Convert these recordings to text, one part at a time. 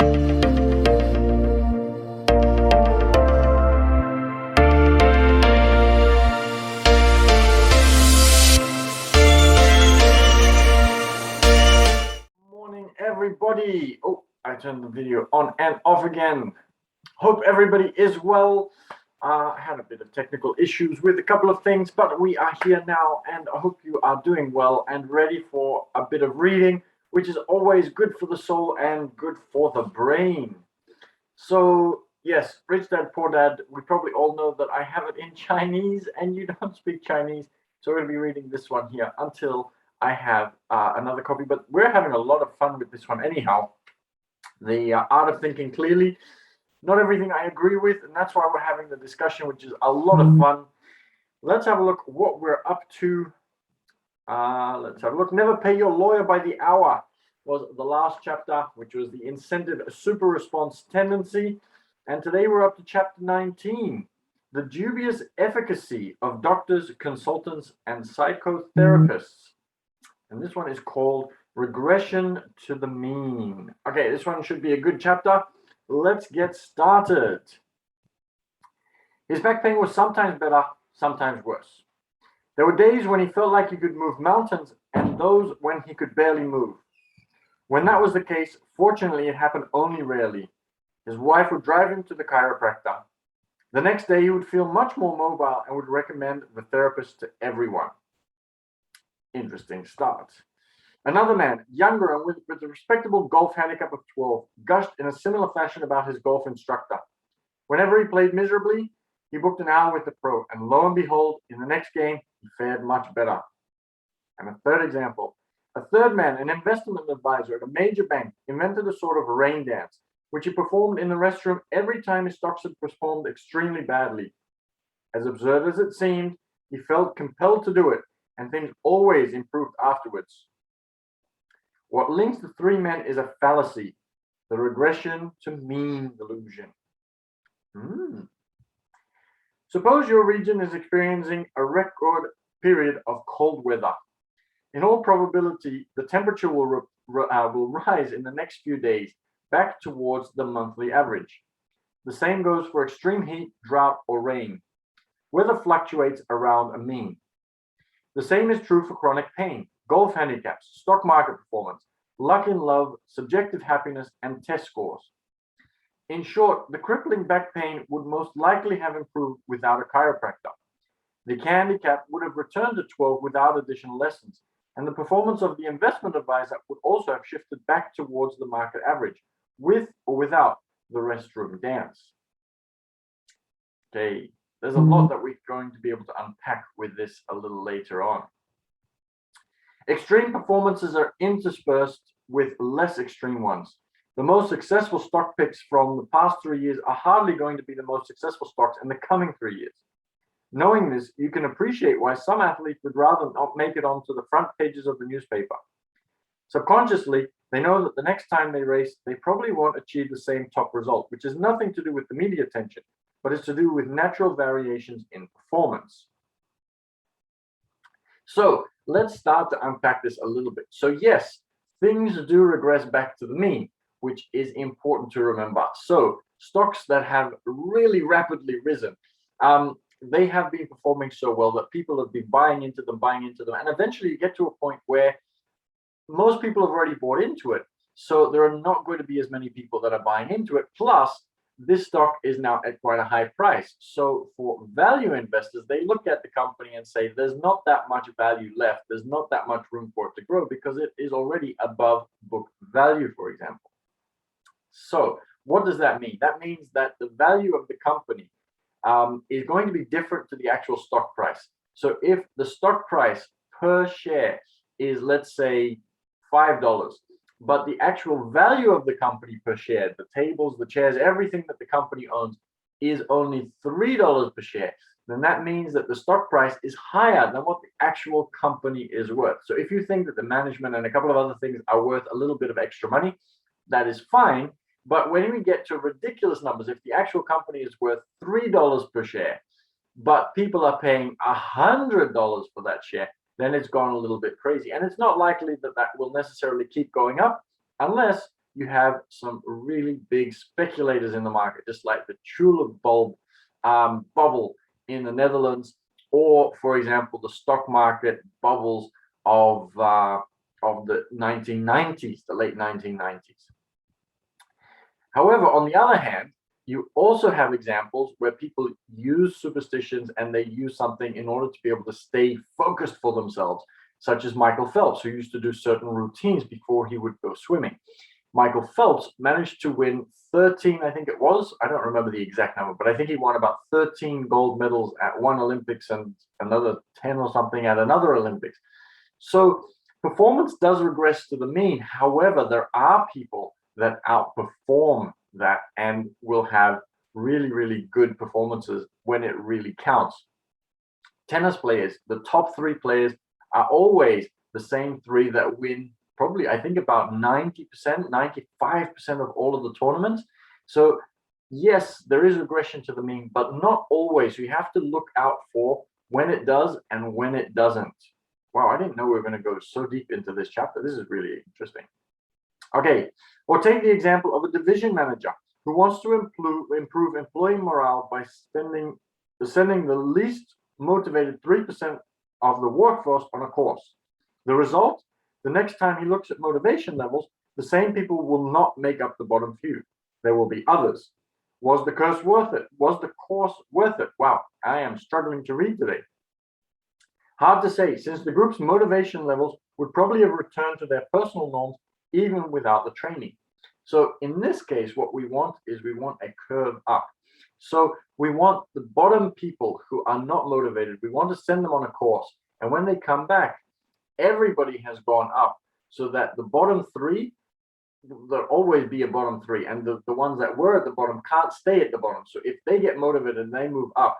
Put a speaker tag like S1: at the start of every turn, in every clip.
S1: Morning, everybody. Oh, I turned the video on and off again. Hope everybody is well. I had a bit of technical issues with a couple of things, but we are here now, and I hope you are doing well and ready for a bit of reading, which is always good for the soul and good for the brain. So, yes, Rich Dad, Poor Dad, we probably all know that I have it in Chinese, and you don't speak Chinese, so we're going to be reading this one here until I have another copy, but we're having a lot of fun with this one anyhow. The Art of Thinking Clearly. Not everything I agree with, and that's why we're having the discussion, which is a lot of fun. Let's have a look what we're up to. Let's have a look. Never Pay Your Lawyer by the Hour was the last chapter, which was the incentive super response tendency. And today we're up to chapter 19, the dubious efficacy of doctors, consultants, and psychotherapists. And this one is called Regression to the Mean. Okay, this one should be a good chapter. Let's get started. His back pain was sometimes better, sometimes worse. There were days when he felt like he could move mountains and those when he could barely move. When that was the case, fortunately, it happened only rarely. His wife would drive him to the chiropractor. The next day, he would feel much more mobile and would recommend the therapist to everyone. Interesting start. Another man, younger and with a respectable golf handicap of 12, gushed in a similar fashion about his golf instructor. Whenever he played miserably, he booked an hour with the pro, and lo and behold, in the next game, he fared much better. And a third example, a third man, an investment advisor at a major bank, invented a sort of rain dance, which he performed in the restroom every time his stocks had performed extremely badly. As absurd as it seemed, he felt compelled to do it, and things always improved afterwards. What links the three men is a fallacy, the regression to mean delusion. Suppose your region is experiencing a record period of cold weather. In all probability, the temperature will rise in the next few days, back towards the monthly average. The same goes for extreme heat, drought, or rain. Weather fluctuates around a mean. The same is true for chronic pain, golf handicaps, stock market performance, luck in love, subjective happiness, and test scores. In short, the crippling back pain would most likely have improved without a chiropractor. The handicap would have returned to 12 without additional lessons, and the performance of the investment advisor would also have shifted back towards the market average, with or without the restroom dance. Okay, there's a lot that we're going to be able to unpack with this a little later on. Extreme performances are interspersed with less extreme ones. The most successful stock picks from the past 3 years are hardly going to be the most successful stocks in the coming 3 years. Knowing this, you can appreciate why some athletes would rather not make it onto the front pages of the newspaper. Subconsciously, they know that the next time they race, they probably won't achieve the same top result, which has nothing to do with the media attention, but is to do with natural variations in performance. So let's start to unpack this a little bit. So yes, things do regress back to the mean, which is important to remember. So stocks that have really rapidly risen, they have been performing so well that people have been buying into them, and eventually you get to a point where most people have already bought into it. So there are not going to be as many people that are buying into it. Plus, this stock is now at quite a high price. So for value investors, they look at the company and say, there's not that much value left. There's not that much room for it to grow because it is already above book value, for example. So what does that mean? That means that the value of the company is going to be different to the actual stock price. So if the stock price per share is, let's say, $5, but the actual value of the company per share, the tables, the chairs, everything that the company owns is only $3 per share, then that means that the stock price is higher than what the actual company is worth. So if you think that the management and a couple of other things are worth a little bit of extra money, that is fine. But when we get to ridiculous numbers, if the actual company is worth $3 per share, but people are paying $100 for that share, then it's gone a little bit crazy. And it's not likely that that will necessarily keep going up unless you have some really big speculators in the market, just like the tulip bulb bubble in the Netherlands, or for example, the stock market bubbles of the 1990s, the late 1990s. However, on the other hand, you also have examples where people use superstitions and they use something in order to be able to stay focused for themselves, such as Michael Phelps, who used to do certain routines before he would go swimming. Michael Phelps managed to win 13, I think it was. I don't remember the exact number, but I think he won about 13 gold medals at one Olympics and another 10 or something at another Olympics. So performance does regress to the mean. However, there are people that outperform that and will have really, really good performances when it really counts. Tennis players, the top three players are always the same three that win probably, I think, about 90%, 95% of all of the tournaments. So yes, there is regression to the mean, but not always. You have to look out for when it does and when it doesn't. Wow, I didn't know we were going to go so deep into this chapter. This is really interesting. Okay, or take the example of a division manager who wants to improve employee morale by sending the least motivated 3% of the workforce on a course. The result? The next time he looks at motivation levels, the same people will not make up the bottom few. There will be others. Was the course worth it? Was the course worth it? Wow, I am struggling to read today. Hard to say, since the group's motivation levels would probably have returned to their personal norms even without the training. So in this case, what we want is we want a curve up. So we want the bottom people who are not motivated, we want to send them on a course. And when they come back, everybody has gone up so that the bottom three, there'll always be a bottom three. And the ones that were at the bottom can't stay at the bottom. So if they get motivated and they move up,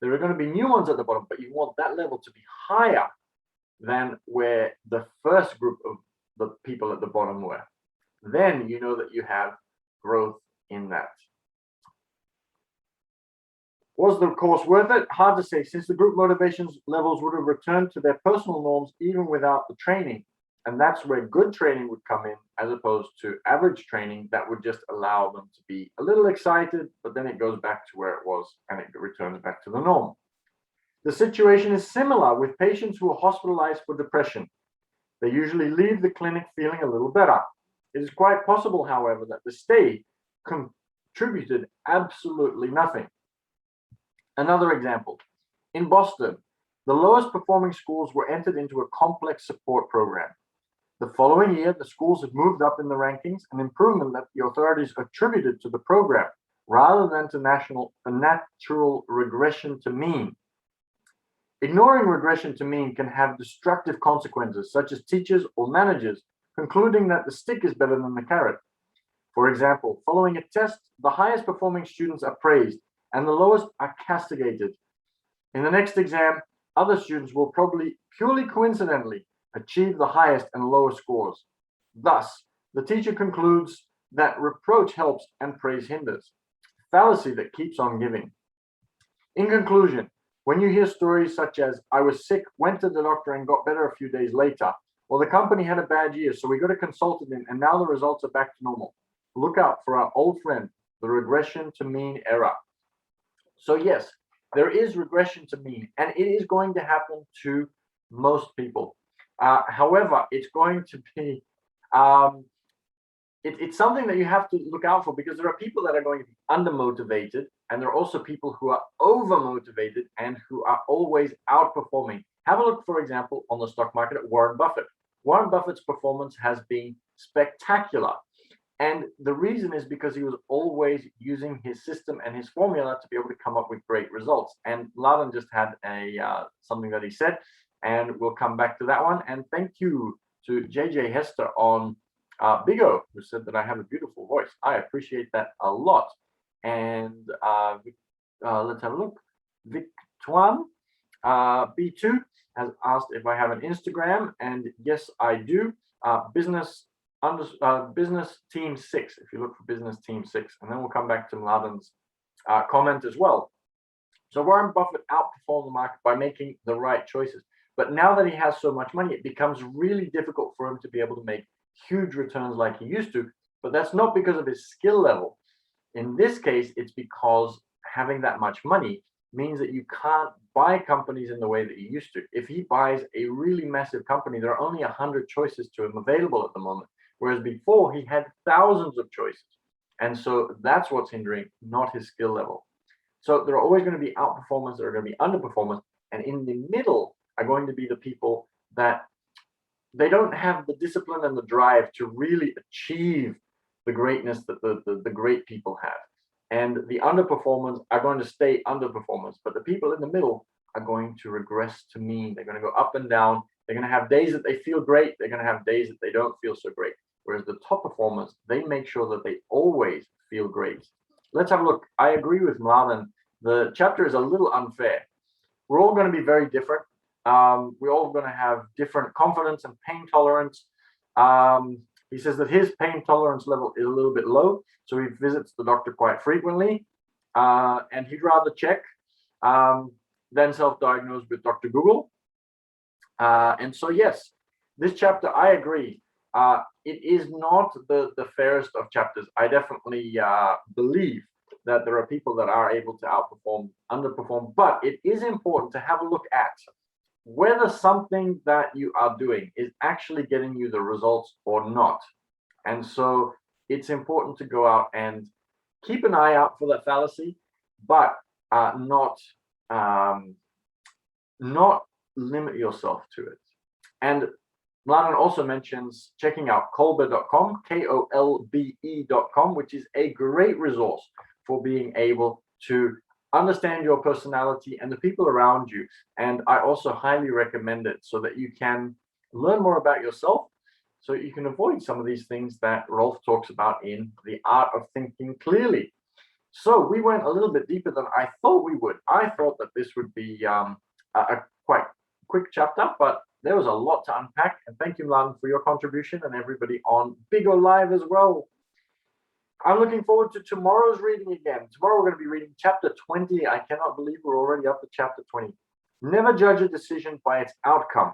S1: there are going to be new ones at the bottom, but you want that level to be higher than where the first group of the people at the bottom were. Then you know that you have growth in that. Was the course worth it? Hard to say, since the group motivations levels would have returned to their personal norms even without the training. And that's where good training would come in, as opposed to average training that would just allow them to be a little excited, but then it goes back to where it was and it returns back to the norm. The situation is similar with patients who are hospitalized for depression. They usually leave the clinic feeling a little better. It is quite possible, however, that the stay contributed absolutely nothing. Another example, in Boston, the lowest performing schools were entered into a complex support program. The following year, the schools had moved up in the rankings, an improvement that the authorities attributed to the program rather than to a natural regression to mean. Ignoring regression to mean can have destructive consequences, such as teachers or managers concluding that the stick is better than the carrot. For example, following a test, the highest performing students are praised and the lowest are castigated. In the next exam, other students will probably purely coincidentally achieve the highest and lowest scores. Thus, the teacher concludes that reproach helps and praise hinders. Fallacy that keeps on giving. In conclusion, when you hear stories such as, I was sick, went to the doctor and got better a few days later, or the company had a bad year, so we got a consultant in and now the results are back to normal. Look out for our old friend, the regression to mean error. So yes, there is regression to mean, and it is going to happen to most people. However, it's going to be, it's something that you have to look out for, because there are people that are going to be undermotivated, and there are also people who are overmotivated and who are always outperforming. Have a look, for example, on the stock market at Warren Buffett. Warren Buffett's performance has been spectacular. And the reason is because he was always using his system and his formula to be able to come up with great results. And Laden just had something that he said, and we'll come back to that one. And thank you to JJ Hester on Bigo, who said that I have a beautiful voice. I appreciate that a lot. And let's have a look. Victuan B2 has asked if I have an Instagram, and yes, I do. Business Team 6, if you look for Business Team 6, and then we'll come back to Mladen's comment as well. So Warren Buffett outperformed the market by making the right choices. But now that he has so much money, it becomes really difficult for him to be able to make huge returns like he used to, But that's not because of his skill level. In this case, it's because having that much money means that you can't buy companies in the way that you used to. If he buys a really massive company, there are only 100 choices to him available at the moment, whereas before he had thousands of choices. And so that's what's hindering, not his skill level. So there are always going to be outperformers, there are going to be underperformers, and in the middle are going to be the people that they don't have the discipline and the drive to really achieve the greatness that the great people have. And the underperformers are going to stay underperformers, but the people in the middle are going to regress to mean. They're going to go up and down. They're going to have days that they feel great. They're going to have days that they don't feel so great. Whereas the top performers, they make sure that they always feel great. Let's have a look. I agree with Mladen. The chapter is a little unfair. We're all going to be very different. We're all going to have different confidence and pain tolerance. He says that his pain tolerance level is a little bit low, so he visits the doctor quite frequently, and he'd rather check than self-diagnose with Dr. Google. And so, yes, this chapter, I agree. It is not the fairest of chapters. I definitely believe that there are people that are able to outperform, underperform, but it is important to have a look at whether something that you are doing is actually getting you the results or not. And so it's important to go out and keep an eye out for that fallacy, but not limit yourself to it. And Mladen also mentions checking out kolbe.com, KOLBE.com, which is a great resource for being able to understand your personality and the people around you. And I also highly recommend it so that you can learn more about yourself, so you can avoid some of these things that Rolf talks about in The Art of Thinking Clearly. So we went a little bit deeper than I thought we would. I thought that this would be a quite quick chapter, but there was a lot to unpack. And thank you, Mladen, for your contribution, and everybody on Big O Live as well. I'm looking forward to tomorrow's reading again. Tomorrow we're going to be reading chapter 20. I cannot believe we're already up to chapter 20. Never judge a decision by its outcome.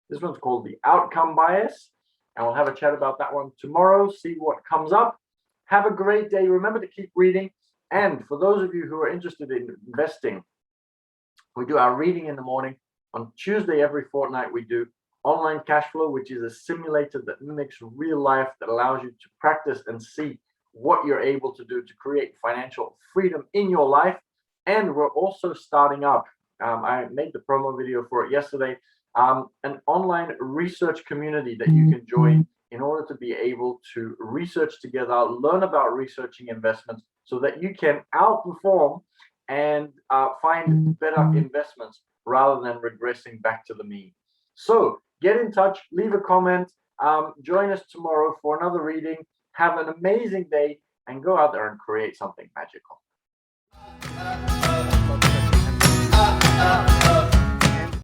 S1: This one's called the outcome bias, and we'll have a chat about that one tomorrow, see what comes up. Have a great day. Remember to keep reading. And for those of you who are interested in investing, we do our reading in the morning. On Tuesday every fortnight, we do online cash flow, which is a simulator that mimics real life, that allows you to practice and see what you're able to do to create financial freedom in your life. And we're also starting up, I made the promo video for it yesterday, an online research community that you can join in order to be able to research together, learn about researching investments, so that you can outperform and find better investments rather than regressing back to the mean. So get in touch, leave a comment, join us tomorrow for another reading. Have an amazing day and go out there and create something magical.